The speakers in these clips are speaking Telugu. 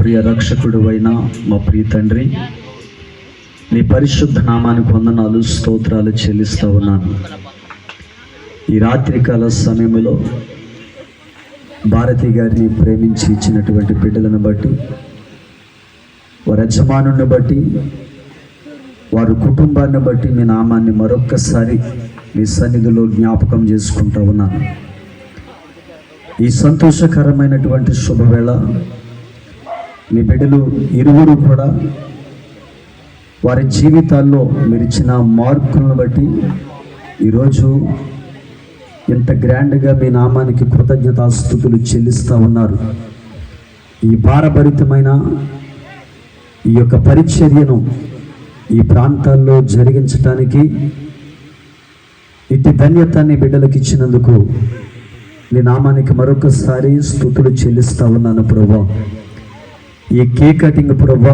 ప్రియ రక్షకుడు అయిన మా ప్రియ తండ్రి, నీ పరిశుద్ధ నామానికి వందనాలు, స్తోత్రాలు చెల్లిస్తూ ఉన్నాను. ఈ రాత్రికాల సమయంలో భారతి గారిని ప్రేమించి ఇచ్చినటువంటి బిడ్డలను బట్టి, వారి యజమానుని బట్టి, వారి కుటుంబాన్ని బట్టి మీ నామాన్ని మరొక్కసారి మీ సన్నిధిలో జ్ఞాపకం చేసుకుంటూ ఉన్నాను. ఈ సంతోషకరమైనటువంటి శుభవేళ మీ బిడ్డలు ఇరువురు కూడా వారి జీవితాల్లో మీరు ఇచ్చిన మార్కులను బట్టి ఈరోజు ఇంత గ్రాండ్గా మీ నామానికి కృతజ్ఞతాస్తుతులు చెల్లిస్తూ ఉన్నారు. ఈ భారభరితమైన ఈ యొక్క పరిచర్యను ఈ ప్రాంతాల్లో జరిగించటానికి ఇటు ధన్యతాన్ని బిడ్డలకు ఇచ్చినందుకు నీ నామానికి మరొకసారి స్తుతులు చెల్లిస్తూ ఉన్నాను ప్రభువా. ఈ కేక్ కటింగ్ ప్రభువా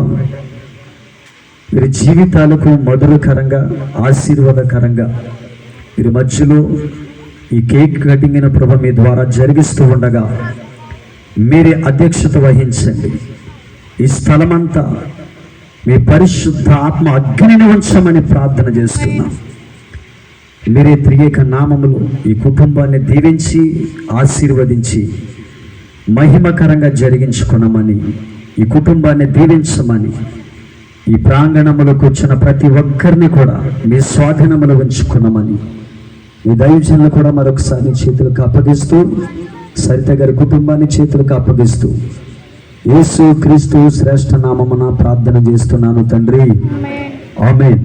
వీరి జీవితాలకు మధురకరంగా, ఆశీర్వాదకరంగా వీరి మధ్యలో ఈ కేక్ కటింగ్ అయిన ప్రభు మీ ద్వారా జరిగిస్తూ ఉండగా మీరే అధ్యక్షత వహించండి. ఈ స్థలమంతా మీ పరిశుద్ధ ఆత్మ అగ్నిని ఉంచమని ప్రార్థన చేస్తున్నాం. మీరే త్రియేక నామములు ఈ కుటుంబాన్ని దీవించి ఆశీర్వదించి మహిమకరంగా జరిగించుకున్నామని, ఈ కుటుంబాన్ని దీవించమని, ఈ ప్రాంగణములకు వచ్చిన ప్రతి ఒక్కరిని కూడా మీ స్వాధీనములు ఉంచుకున్నామని మీ దైవజనులు కూడా మరొకసారి చేతులకు అప్పగిస్తూ, సరిత గారి కుటుంబాన్ని చేతులకు అప్పగిస్తూ యేసు క్రీస్తు శ్రేష్ఠ నామమున ప్రార్థన చేస్తున్నాను తండ్రి, ఆమేన్.